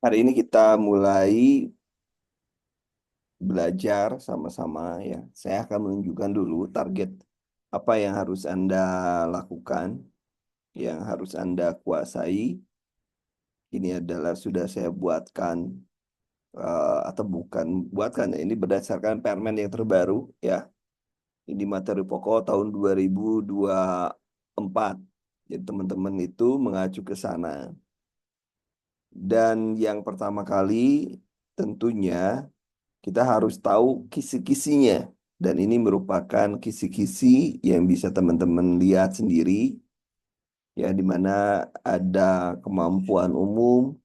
Hari ini kita mulai belajar sama-sama ya. Saya akan menunjukkan dulu target apa yang harus Anda lakukan, yang harus Anda kuasai. Ini adalah sudah saya buatkan atau bukan buatkan ya. Ini berdasarkan permen yang terbaru ya. Ini materi pokok tahun 2024. Jadi teman-teman itu mengacu ke sana. Dan yang pertama kali tentunya kita harus tahu kisi-kisinya. Dan ini merupakan kisi-kisi yang bisa teman-teman lihat sendiri, ya, di mana ada kemampuan umum,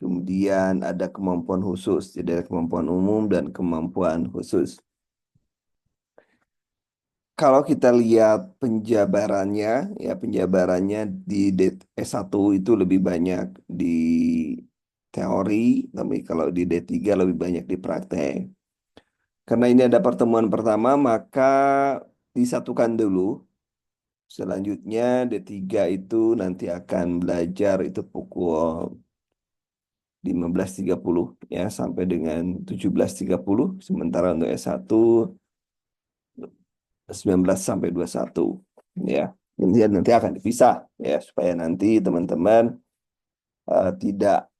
kemudian ada kemampuan khusus. Jadi ada kemampuan umum dan kemampuan khusus. Kalau kita lihat penjabarannya, ya penjabarannya di D1 itu lebih banyak di teori, tapi kalau di D3 lebih banyak di praktek. Karena ini ada pertemuan pertama, maka disatukan dulu. Selanjutnya D3 itu nanti akan belajar itu pukul 15.30 ya sampai dengan 17.30. Sementara untuk S1 19 sampai 21 ya. Nanti akan dipisah ya supaya nanti teman-teman tidak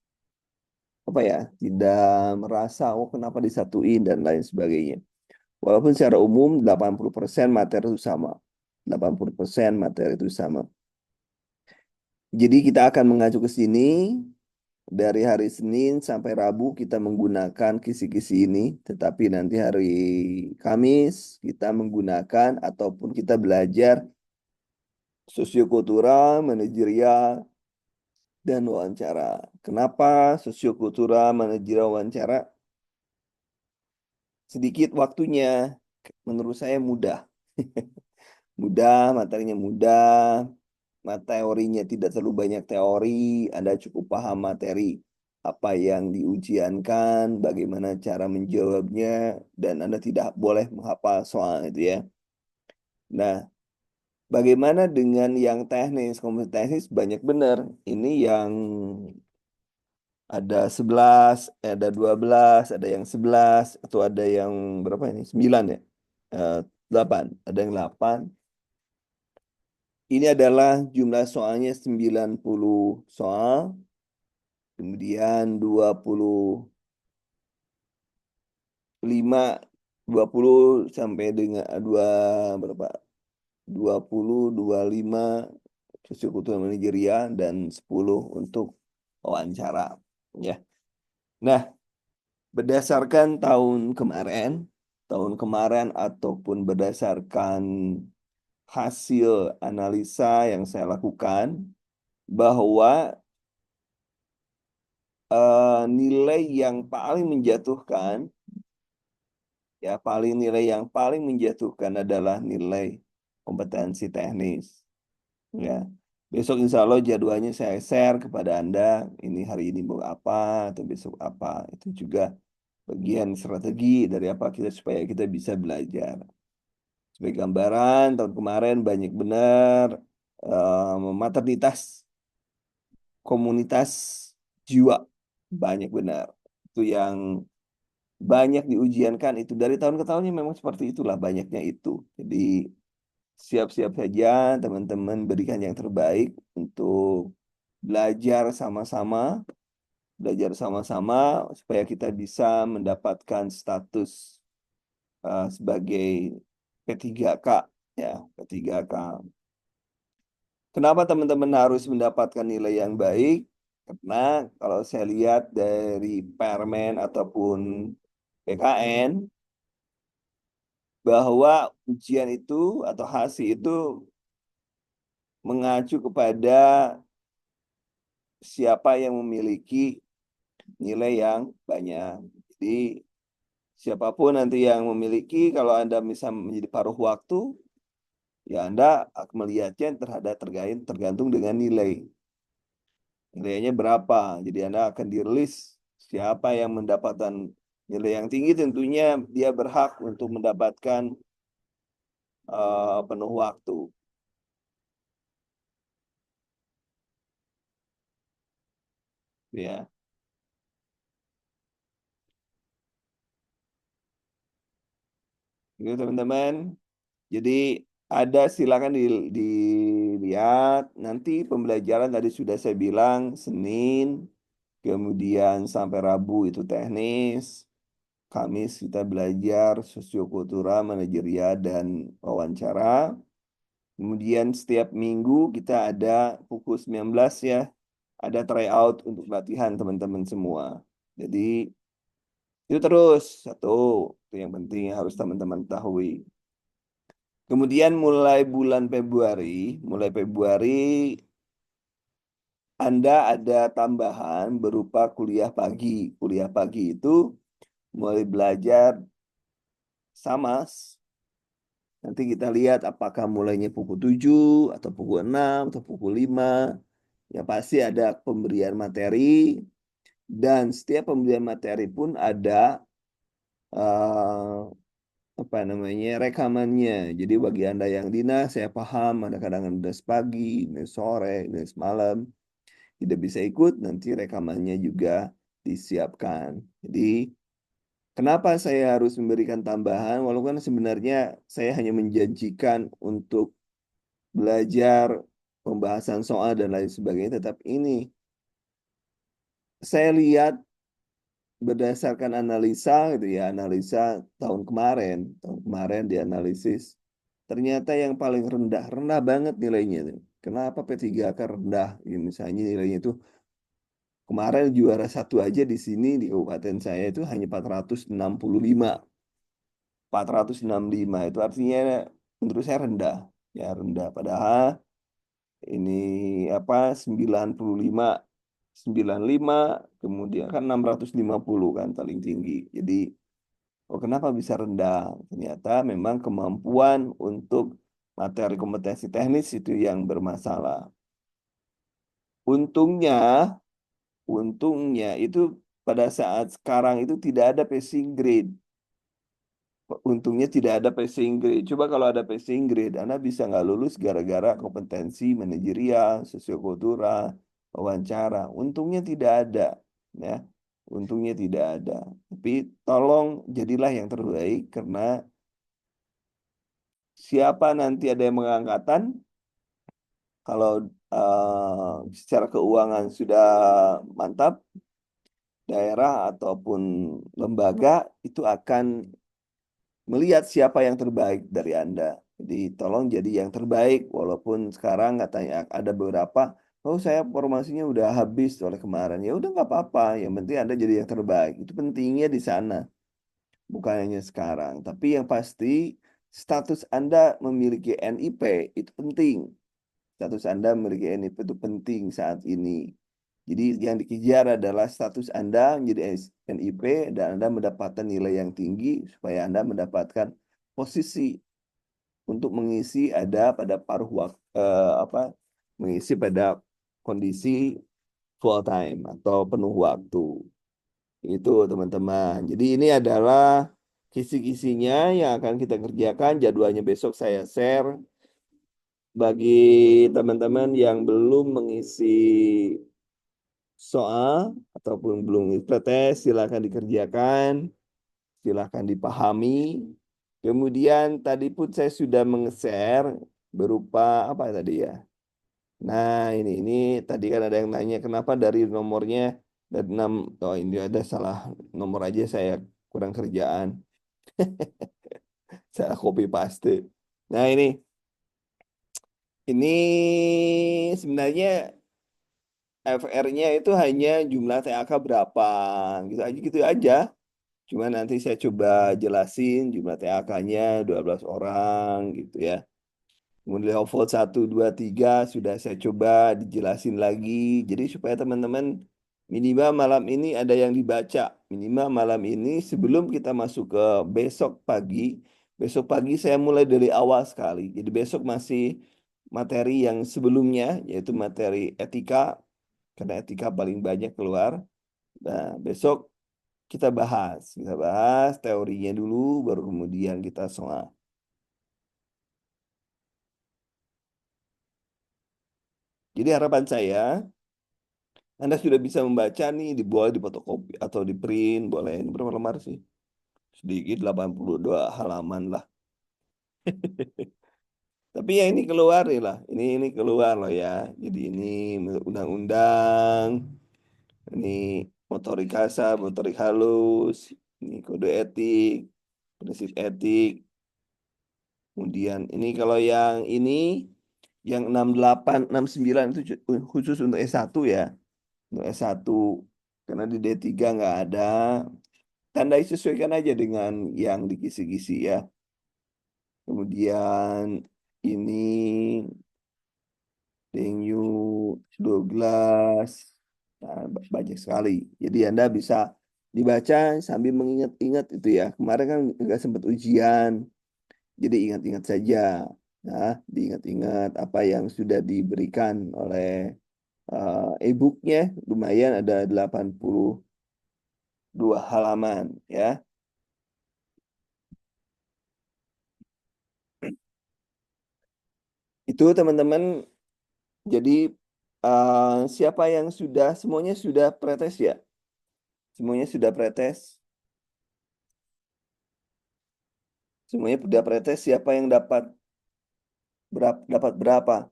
apa ya, tidak merasa oh kenapa disatuin dan lain sebagainya. Walaupun secara umum 80% materi itu sama. 80% materi itu sama. Jadi kita akan mengacu ke sini dari hari Senin sampai Rabu kita menggunakan kisi-kisi ini. Tetapi nanti hari Kamis kita menggunakan ataupun kita belajar sosiokultural, manajerial, dan wawancara. Kenapa sosiokultural, manajerial, wawancara? Sedikit waktunya, menurut saya mudah. Mudah, materinya mudah, teorinya tidak terlalu banyak teori, Anda cukup paham materi apa yang diujiankan, bagaimana cara menjawabnya, dan Anda tidak boleh menghafal soal itu ya. Nah, bagaimana dengan yang teknis, kompetensi teknis banyak benar. Ini yang ada 11, ada 12, ada yang 11, atau ada yang berapa ini? 9 ya? Eh, 8, ada yang 8. Ini adalah jumlah soalnya 90 soal, kemudian 25, 20 sampai dengan berapa? 20, 25 sosiokultural manajerial dan 10 untuk wawancara. Ya. Nah, berdasarkan tahun kemarin ataupun berdasarkan hasil analisa yang saya lakukan bahwa nilai yang paling menjatuhkan ya nilai yang paling menjatuhkan adalah nilai kompetensi teknis ya. Besok insya Allah jadwalnya saya share kepada Anda, ini hari ini mau apa atau besok apa, itu juga bagian strategi dari apa kita supaya kita bisa belajar. Sebagai gambaran, tahun kemarin banyak benar maternitas, komunitas jiwa, banyak benar. Itu yang banyak diujiankan itu. Dari tahun ke tahunnya memang seperti itulah banyaknya itu. Jadi siap-siap saja teman-teman berikan yang terbaik untuk belajar sama-sama, supaya kita bisa mendapatkan status sebagai P3K ya, P3K. Kenapa teman-teman harus mendapatkan nilai yang baik? Karena kalau saya lihat dari Permen ataupun PKN, bahwa ujian itu atau hasil itu mengacu kepada siapa yang memiliki nilai yang banyak. Jadi siapapun nanti yang memiliki, kalau Anda bisa menjadi paruh waktu, ya Anda akan melihatnya tergantung dengan nilai. Nilainya berapa. Jadi Anda akan dirilis siapa yang mendapatkan nilai yang tinggi, tentunya dia berhak untuk mendapatkan penuh waktu. Ya. Gitu teman-teman. Jadi ada silakan dilihat. Nanti pembelajaran tadi sudah saya bilang Senin, kemudian sampai Rabu itu teknis. Kamis kita belajar sosiokultural, manajerial, dan wawancara. Kemudian setiap minggu kita ada pukul 19 ya, ada tryout untuk latihan teman-teman semua. Jadi itu terus, satu, itu yang penting yang harus teman-teman ketahui. Kemudian mulai Februari Anda ada tambahan berupa kuliah pagi. Kuliah pagi itu mulai belajar sama. Nanti kita lihat apakah mulainya pukul 7 atau pukul 6 atau pukul 5. Ya pasti ada pemberian materi dan setiap pemberian materi pun ada eh, apa namanya rekamannya. Jadi bagi Anda yang dinas, saya paham ada kadang dinas pagi, dinas sore, dinas malam, tidak bisa ikut, nanti rekamannya juga disiapkan. Jadi kenapa saya harus memberikan tambahan? Walaupun sebenarnya saya hanya menjanjikan untuk belajar pembahasan soal dan lain sebagainya, tetap ini saya lihat berdasarkan analisa gitu ya, analisa tahun kemarin dianalisis, ternyata yang paling rendah, rendah banget nilainya tuh. Kenapa P3K rendah? Ya, misalnya nilainya itu kemarin juara satu aja di sini di kabupaten saya itu hanya 465. 465 itu artinya menurut saya rendah. Ya rendah. Padahal ini apa 95 kemudian kan 650 kan paling tinggi. Jadi oh kenapa bisa rendah? Ternyata memang kemampuan untuk materi kompetensi teknis itu yang bermasalah. Untungnya, untungnya itu pada saat sekarang itu tidak ada passing grade. Untungnya tidak ada passing grade. Coba kalau ada passing grade, Anda bisa nggak lulus gara-gara kompetensi manajerial, sosiokultural, wawancara. Untungnya tidak ada, ya. Untungnya tidak ada. Tapi tolong jadilah yang terbaik karena siapa nanti ada yang mengangkatan, kalau secara keuangan sudah mantap, daerah ataupun lembaga itu akan melihat siapa yang terbaik dari Anda. Jadi tolong jadi yang terbaik, walaupun sekarang katanya ada beberapa, oh saya formasinya udah habis oleh kemarin. Ya udah nggak apa-apa, yang penting Anda jadi yang terbaik. Itu pentingnya di sana, bukan hanya sekarang. Tapi yang pasti status Anda memiliki NIP itu penting. Status Anda memiliki NIP itu penting saat ini. Jadi yang dikejar adalah status Anda menjadi NIP dan Anda mendapatkan nilai yang tinggi supaya Anda mendapatkan posisi untuk mengisi ada pada paruh waktu apa mengisi pada kondisi full time atau penuh waktu. Itu teman-teman. Jadi ini adalah kisi-kisinya yang akan kita kerjakan. Jadwalnya besok saya share bagi teman-teman yang belum mengisi soal ataupun belum pretest, silakan dikerjakan, silakan dipahami. Kemudian tadi pun saya sudah meng-share berupa apa tadi ya? Nah, ini tadi kan ada yang nanya kenapa dari nomornya dari 6, oh ini ada salah nomor aja saya kurang kerjaan. Saya copy paste. Nah, ini sebenarnya FR-nya itu hanya jumlah TAK berapa gitu aja. Cuma nanti saya coba jelasin jumlah TAK-nya 12 orang gitu ya. Kemudian level 1, 2, 3 sudah saya coba dijelasin lagi. Jadi supaya teman-teman minimal malam ini ada yang dibaca. Minimal malam ini sebelum kita masuk ke besok pagi. Besok pagi saya mulai dari awal sekali. Jadi besok masih materi yang sebelumnya yaitu materi etika. Karena etika paling banyak keluar. Nah, besok kita bahas teorinya dulu, baru kemudian kita soal. Jadi harapan saya, Anda sudah bisa membaca nih, boleh di fotokopi atau di print, boleh. Ini berapa lembar sih? Sedikit 82 halaman lah. Tapi ya ini keluar ya lah. Ini keluar loh ya. Jadi ini menurut undang-undang, ini motorik kasar, motorik halus, ini kode etik, prinsip etik. Kemudian ini kalau yang ini yang 68, 69 itu khusus untuk S1 ya. Untuk S1 karena di D3 nggak ada. Tandai sesuaikan aja dengan yang di kisi-kisi ya. Kemudian ini Denyu 12. Nah, banyak sekali. Jadi Anda bisa dibaca sambil mengingat-ingat itu ya. Kemarin kan nggak sempat ujian. Jadi ingat-ingat saja. Nah, diingat-ingat apa yang sudah diberikan oleh e-booknya. Lumayan ada 82 halaman ya. Itu teman-teman. Jadi siapa yang sudah, semuanya sudah pretes ya? Semuanya sudah pretes? Semuanya sudah pretes, siapa yang dapat berapa? Dapat berapa?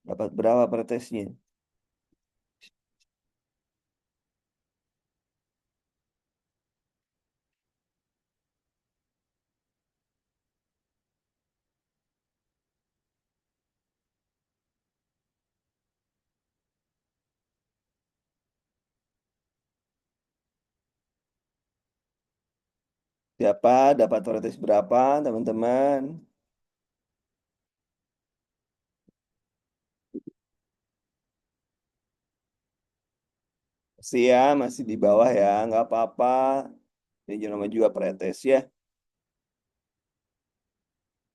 Dapat berapa pretesnya? Siapa dapat pretes berapa, teman-teman? Masih ya, masih di bawah ya, nggak apa-apa. Ini namanya juga pretes ya.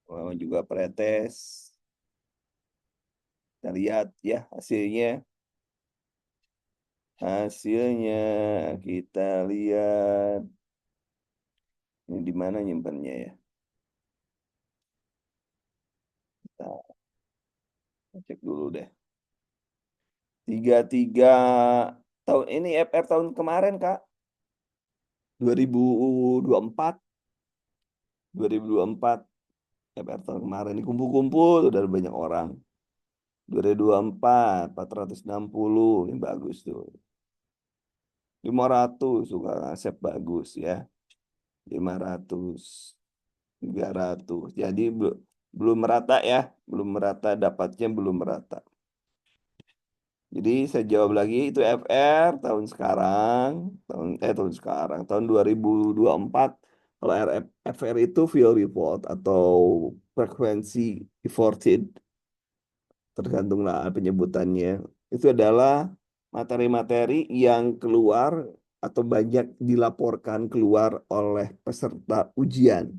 Namanya juga pretes. Kita lihat ya hasilnya. Hasilnya kita lihat. Ini di mana nyimpannya ya? Kita cek dulu deh. 33 tahun ini FR tahun kemarin, Kak. 2024, 2024 FR tahun kemarin ini kumpul-kumpul udah banyak orang. 2024 460 ini bagus tuh. 500 suka asep bagus ya. 500 300. Jadi belum merata ya, belum merata dapatnya belum merata. Jadi saya jawab lagi itu FR tahun sekarang tahun 2024. Kalau FR itu field report atau frekuensi reported, tergantunglah penyebutannya. Itu adalah materi-materi yang keluar atau banyak dilaporkan keluar oleh peserta ujian.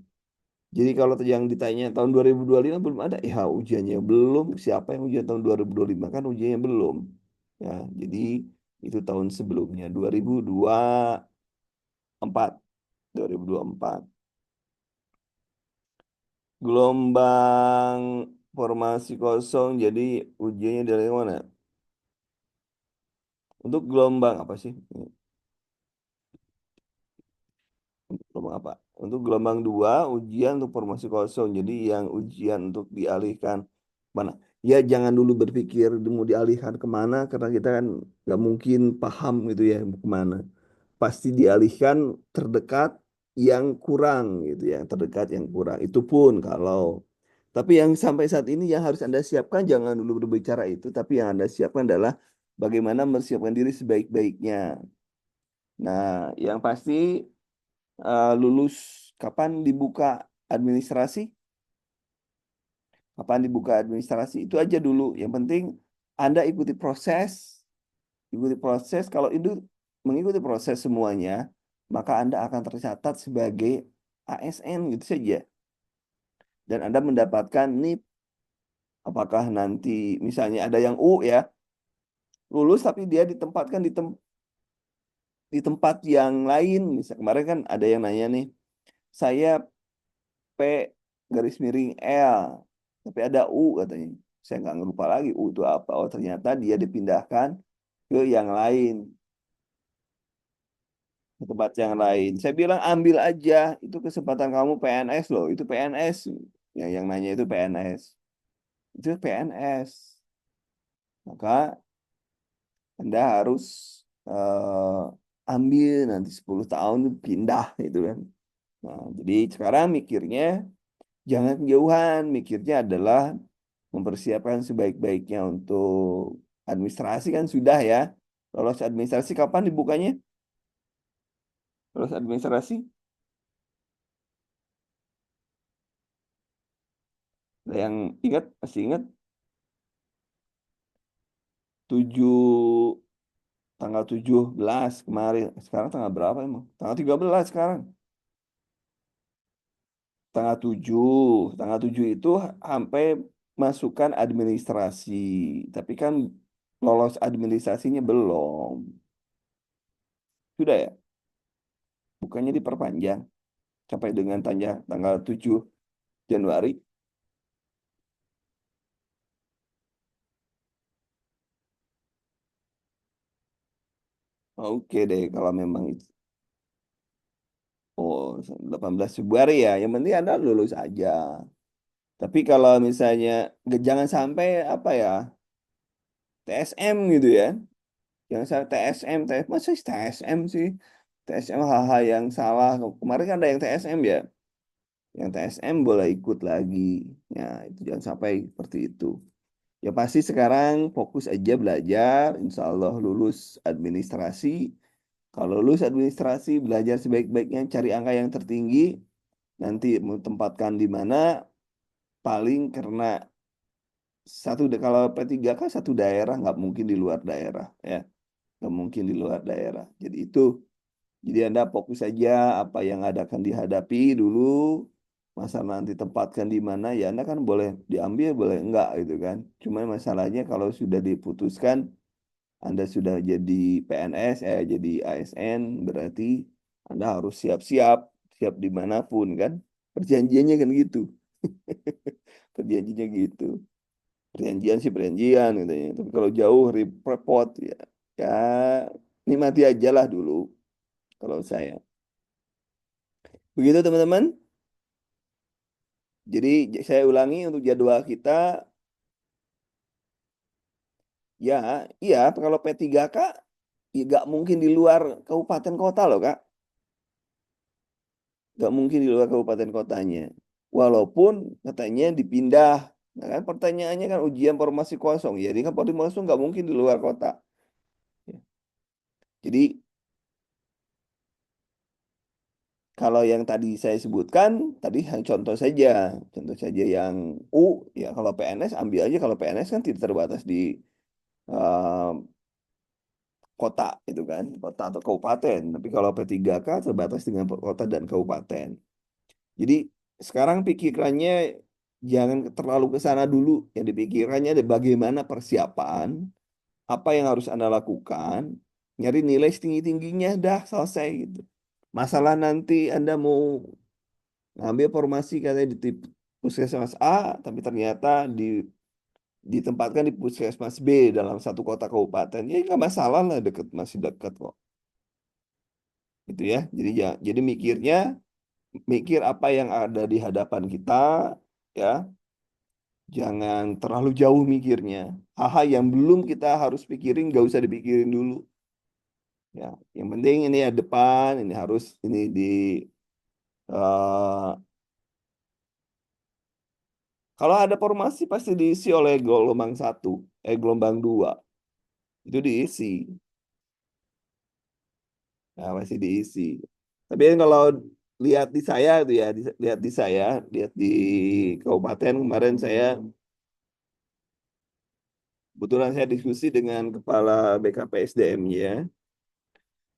Jadi kalau yang ditanya tahun 2025 belum ada, ya ujiannya belum. Siapa yang ujian tahun 2025 kan ujiannya belum. Ya, jadi itu tahun sebelumnya 2024, 2024. Gelombang formasi kosong jadi ujiannya dari mana? Untuk gelombang apa sih? Gelombang apa? Untuk gelombang 2 ujian untuk formasi kosong. Jadi yang ujian untuk dialihkan mana? Ya jangan dulu berpikir mau dialihkan kemana karena kita kan nggak mungkin paham gitu ya kemana. Pasti dialihkan terdekat yang kurang gitu ya, terdekat yang kurang. Itu pun kalau tapi yang sampai saat ini yang harus Anda siapkan jangan dulu berbicara itu, tapi yang Anda siapkan adalah bagaimana mempersiapkan diri sebaik-baiknya. Nah, yang pasti lulus kapan dibuka administrasi? Kapan dibuka administrasi? Itu aja dulu. Yang penting Anda ikuti proses. Kalau itu mengikuti proses semuanya, maka Anda akan tercatat sebagai ASN gitu saja. Dan Anda mendapatkan NIP. Apakah nanti misalnya ada yang U ya, lulus tapi dia ditempatkan di tempat yang lain. Misal kemarin kan ada yang nanya nih, saya P garis miring L, tapi ada U katanya. Saya nggak lupa lagi U itu apa. Oh ternyata dia dipindahkan ke yang lain. ke tempat yang lain. Saya bilang ambil aja, itu kesempatan kamu PNS loh, itu PNS. Yang nanya itu PNS. Itu PNS. Maka Anda harus ambil nanti 10 tahun pindah itu kan. Nah, jadi sekarang mikirnya jangan kejauhan, mikirnya adalah mempersiapkan sebaik-baiknya untuk administrasi kan sudah ya. Lolos administrasi kapan dibukanya? Lolos administrasi? Ada yang ingat, masih ingat? 7 tanggal 17 kemarin. Sekarang tanggal berapa emang? Tanggal 13 sekarang. Tanggal 7 itu sampai masukkan administrasi. Tapi kan lolos administrasinya belum. Sudah ya? Bukannya diperpanjang sampai dengan tanggal 7 Januari. Oke deh kalau memang itu. Oh, 18 Februari ya. Yang penting Anda lulus aja. Tapi kalau misalnya jangan sampai apa ya, TSM gitu ya. Jangan sampai TSM, masa sih TSM sih? TSM hal-hal yang salah. Kemarin kan ada yang TSM ya. Yang TSM boleh ikut lagi. Ya, itu jangan sampai seperti itu. Ya pasti sekarang fokus aja belajar. Insya Allah lulus administrasi. Kalau lulus administrasi, belajar sebaik-baiknya, cari angka yang tertinggi. Nanti mau tempatkan di mana, paling karena kalau P3K satu daerah, nggak mungkin di luar daerah. Ya, nggak mungkin di luar daerah. Jadi Anda fokus saja apa yang ada akan dihadapi dulu. Masa nanti tempatkan di mana ya Anda kan boleh diambil boleh enggak gitu kan. Cuma masalahnya kalau sudah diputuskan Anda sudah jadi PNS jadi ASN berarti Anda harus siap-siap siap dimanapun kan. Perjanjiannya kan gitu. Perjanjiannya gitu. Perjanjian sih perjanjian gitu ya. Tapi kalau jauh repot ya ya nikmati aja lah dulu kalau saya. Begitu teman-teman. Jadi saya ulangi untuk jadwal kita, ya, iya kalau P3K ya nggak mungkin di luar kabupaten kota loh Kak, nggak mungkin di luar kabupaten kotanya. Walaupun katanya dipindah, nah kan pertanyaannya kan ujian formasi kosong, ya, jadi kan formasi kosong nggak mungkin di luar kota. Jadi kalau yang tadi saya sebutkan, tadi hanya contoh saja yang U, ya kalau PNS ambil aja kalau PNS kan tidak terbatas di eh, kota itu kan, kota atau kabupaten. Tapi kalau P3K terbatas dengan kota dan kabupaten. Jadi sekarang pikirannya jangan terlalu ke sana dulu. Yang dipikirkannya ada bagaimana persiapan, apa yang harus Anda lakukan, nyari nilai setinggi-tingginya, dah selesai gitu. Masalah nanti Anda mau ngambil formasi katanya di puskesmas A, tapi ternyata ditempatkan di puskesmas B dalam satu kota kabupaten, ya nggak masalah lah deket masih dekat kok. Gitu ya. Jadi mikir apa yang ada di hadapan kita ya. Jangan terlalu jauh mikirnya. Hal-hal yang belum kita harus pikirin nggak usah dipikirin dulu ya. Yang penting ini ya depan ini harus ini eh, kalau ada formasi pasti diisi oleh gelombang satu, gelombang dua itu diisi. Nah, masih diisi. Tapi kan kalau lihat di saya tuh ya, lihat di kabupaten kemarin saya kebetulan saya diskusi dengan kepala BKPSDM-nya.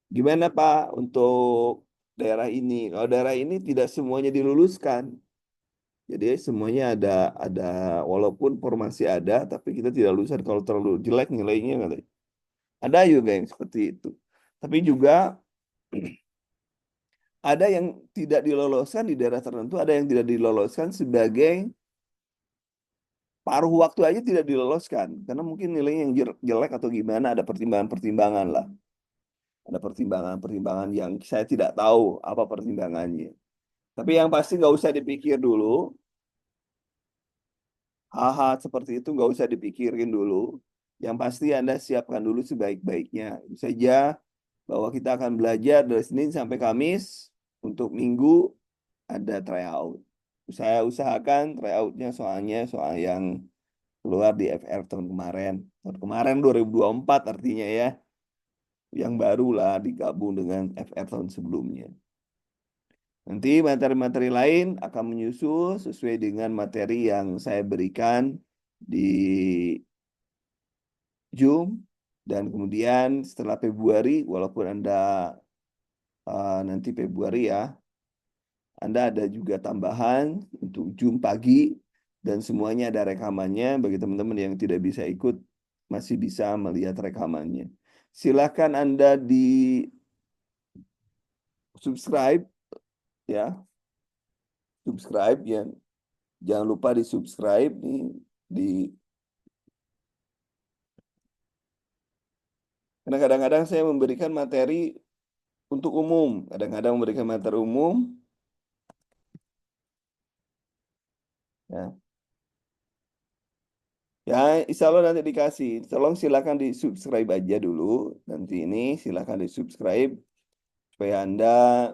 Gimana Pak untuk daerah ini? Kalau daerah ini tidak semuanya diluluskan. Jadi semuanya ada walaupun formasi ada, tapi kita tidak lulusan kalau terlalu jelek nilainya katanya. Ada juga yang seperti itu. Tapi juga ada yang tidak diloloskan di daerah tertentu, ada yang tidak diloloskan sebagai paruh waktu aja tidak diloloskan karena mungkin nilainya yang jelek atau gimana ada pertimbangan-pertimbangan lah. Ada pertimbangan-pertimbangan yang saya tidak tahu apa pertimbangannya. Tapi yang pasti nggak usah dipikir dulu. Hal-hal seperti itu nggak usah dipikirin dulu. Yang pasti Anda siapkan dulu sebaik-baiknya. Itu saja bahwa kita akan belajar dari Senin sampai Kamis. Untuk Minggu ada tryout. Saya usahakan tryoutnya soalnya soal yang keluar di FR tahun kemarin. Tahun kemarin 2024 artinya ya. Yang barulah digabung dengan FR tahun sebelumnya. Nanti materi-materi lain akan menyusul sesuai dengan materi yang saya berikan di Zoom. Dan kemudian setelah Februari, walaupun Anda nanti Februari ya, Anda ada juga tambahan untuk Zoom pagi dan semuanya ada rekamannya. Bagi teman-teman yang tidak bisa ikut, masih bisa melihat rekamannya. Silakan Anda di subscribe ya, subscribe ya. Jangan lupa di subscribe nih di karena kadang-kadang saya memberikan materi untuk umum, kadang-kadang memberikan materi umum ya. Ya, insya Allah nanti dikasih. Tolong silakan di subscribe aja dulu. Nanti ini silakan di subscribe supaya Anda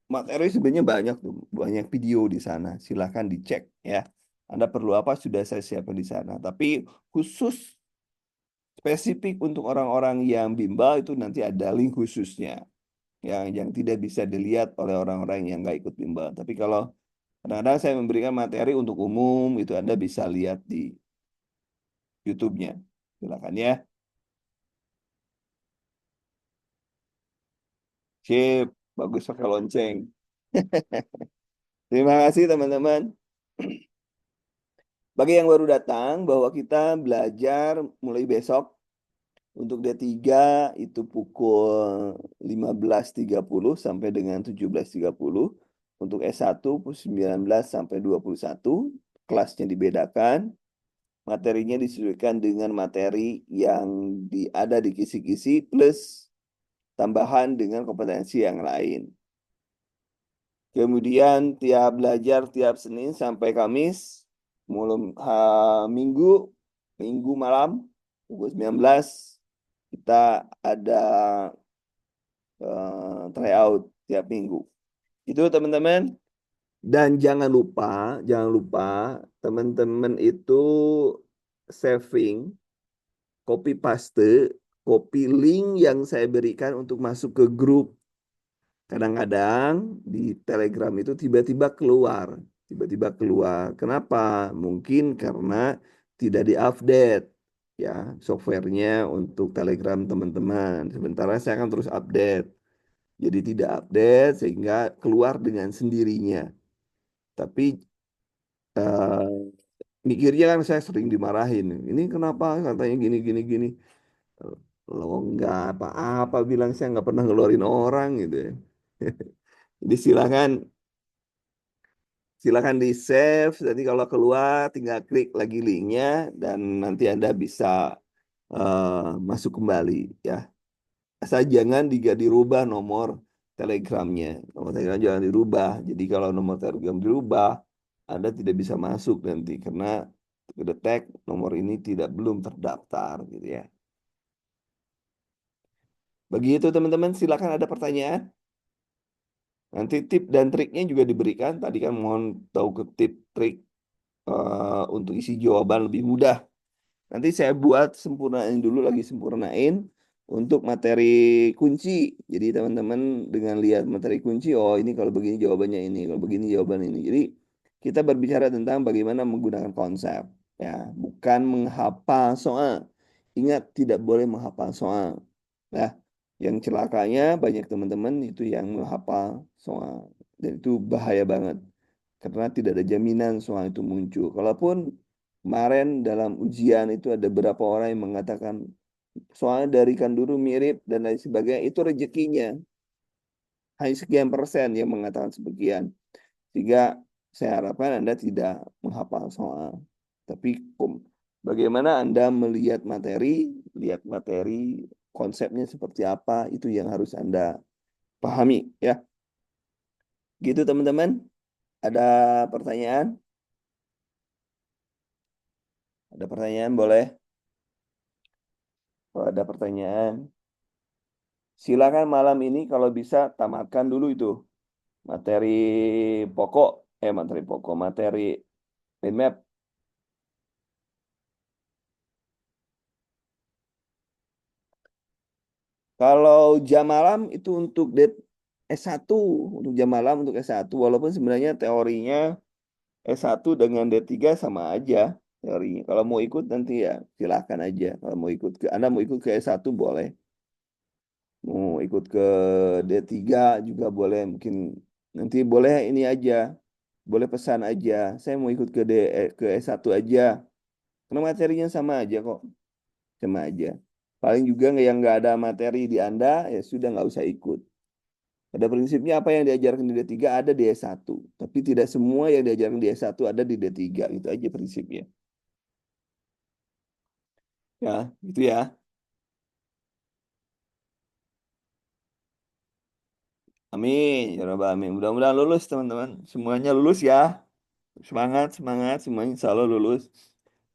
materi sebenarnya banyak tuh, banyak video di sana. Silakan dicek ya. Anda perlu apa sudah saya siapkan di sana. Tapi khusus spesifik untuk orang-orang yang bimbel itu nanti ada link khususnya yang tidak bisa dilihat oleh orang-orang yang nggak ikut bimbel. Tapi kalau kadang-kadang saya memberikan materi untuk umum itu Anda bisa lihat di YouTube-nya. Silakan ya. Sip, bagus pakai lonceng. Terima kasih teman-teman. Bagi yang baru datang, bahwa kita belajar mulai besok untuk D3 itu pukul 15.30 sampai dengan 17.30. Untuk S1 pukul 19 sampai 21, kelasnya dibedakan. Materinya disesuaikan dengan materi yang ada di kisi-kisi plus tambahan dengan kompetensi yang lain. Kemudian tiap belajar tiap Senin sampai Kamis, mulai Minggu, Minggu malam pukul 19 kita ada tryout tiap minggu. Itu teman-teman. Dan jangan lupa teman-teman itu saving, copy paste, copy link yang saya berikan untuk masuk ke grup. Kadang-kadang di Telegram itu tiba-tiba keluar. Tiba-tiba keluar. Kenapa? Mungkin karena tidak diupdate ya softwarenya untuk Telegram teman-teman. Sementara saya akan terus update. Jadi tidak update sehingga keluar dengan sendirinya. Tapi eh, mikirnya kan saya sering dimarahin. Ini kenapa katanya gini gini gini. Lo nggak apa-apa bilang saya nggak pernah ngeluarin orang gitu ya. Jadi silakan di save. Jadi kalau keluar tinggal klik lagi linknya dan nanti Anda bisa masuk kembali ya. Asal jangan dirubah nomor Telegramnya. Nomor Telegram jangan dirubah. Jadi kalau nomor Telegram dirubah, Anda tidak bisa masuk nanti karena kedetek nomor ini tidak belum terdaftar gitu ya. Begitu teman-teman, silakan ada pertanyaan. Nanti tip dan triknya juga diberikan. Tadi kan mohon tahu ke tip trik untuk isi jawaban lebih mudah. Nanti saya buat sempurnain dulu lagi sempurnain untuk materi kunci. Jadi teman-teman dengan lihat materi kunci, oh ini kalau begini jawabannya ini, kalau begini jawaban ini. Jadi kita berbicara tentang bagaimana menggunakan konsep, ya, bukan menghafal soal. Ingat tidak boleh menghafal soal. Nah, yang celakanya banyak teman-teman itu yang menghafal soal dan itu bahaya banget karena tidak ada jaminan soal itu muncul. Kalaupun kemarin dalam ujian itu ada beberapa orang yang mengatakan soalnya dari Kanduru mirip dan lain sebagainya, itu rezekinya. Hanya sekian persen yang mengatakan sebagian. Sehingga saya harapkan Anda tidak menghafal soal. Tapi bagaimana Anda melihat materi, lihat materi, konsepnya seperti apa, itu yang harus Anda pahami ya. Gitu teman-teman. Ada pertanyaan? Ada pertanyaan boleh? Kalau ada pertanyaan, silakan malam ini kalau bisa tamatkan dulu itu materi pokok, materi mind map. Kalau jam malam itu untuk S1, untuk jam malam untuk S1, walaupun sebenarnya teorinya S1 dengan D3 sama aja teorinya. Kalau mau ikut nanti ya silahkan aja. Kalau mau ikut Anda mau ikut ke S1 boleh. Mau ikut ke D3 juga boleh. Mungkin nanti boleh ini aja. Boleh pesan aja. Saya mau ikut ke S1 aja. Karena materinya sama aja kok. Sama aja. Paling juga yang nggak ada materi di Anda, ya sudah nggak usah ikut. Pada prinsipnya apa yang diajarkan di D3 ada di S1. Tapi tidak semua yang diajarkan di S1 ada di D3. Itu aja prinsipnya. Ya, gitu ya. Amin. Ya Rabbal Alamin. Mudah-mudahan lulus teman-teman. Semuanya lulus ya. Semangat, semangat. Semuanya insya Allah lulus.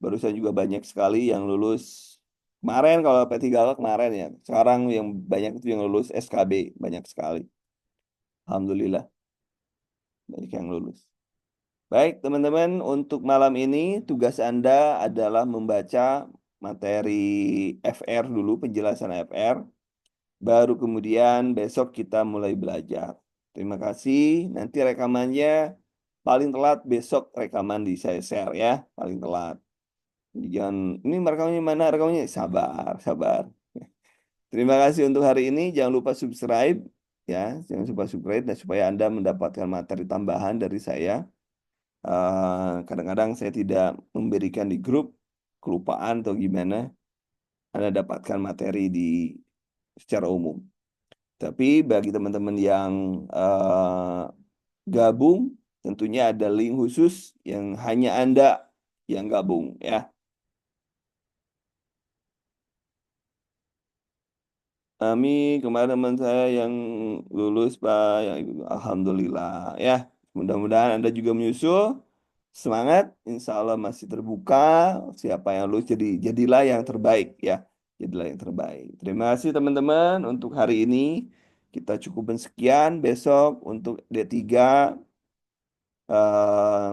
Barusan juga banyak sekali yang lulus. Kemarin kalau P3K kemarin ya. Sekarang yang banyak itu yang lulus SKB. Banyak sekali. Alhamdulillah. Banyak yang lulus. Baik teman-teman. Untuk malam ini tugas Anda adalah membaca materi FR dulu. Penjelasan FR. Baru kemudian besok kita mulai belajar. Terima kasih. Nanti rekamannya paling telat besok rekaman di saya share ya. Paling telat. Jadi jangan, ini rekamannya mana rekamannya? Sabar, sabar. Terima kasih untuk hari ini. Jangan lupa subscribe ya. Jangan lupa subscribe dan supaya Anda mendapatkan materi tambahan dari saya. Kadang-kadang saya tidak memberikan di grup, kelupaan atau gimana. Anda dapatkan materi secara umum. Tapi bagi teman-teman yang gabung, tentunya ada link khusus yang hanya Anda yang gabung ya. Amin, kemarin teman saya yang lulus Pak, yang Alhamdulillah ya. Mudah-mudahan Anda juga menyusul. Semangat, insya Allah masih terbuka. Siapa yang lulus jadilah yang terbaik ya. Jadilah yang terbaik. Terima kasih teman-teman untuk hari ini. Kita cukupkan sekian. Besok untuk D3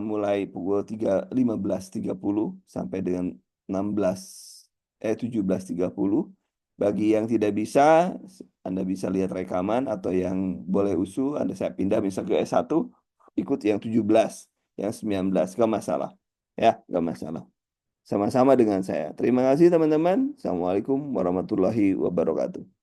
mulai pukul 15.30 sampai dengan 17.30. Bagi yang tidak bisa, Anda bisa lihat rekaman atau yang boleh usul, Anda saya pindah misal ke S1, ikut yang 17, yang 19, gak masalah. Ya, gak masalah. Sama-sama dengan saya. Terima kasih teman-teman. Assalamualaikum warahmatullahi wabarakatuh.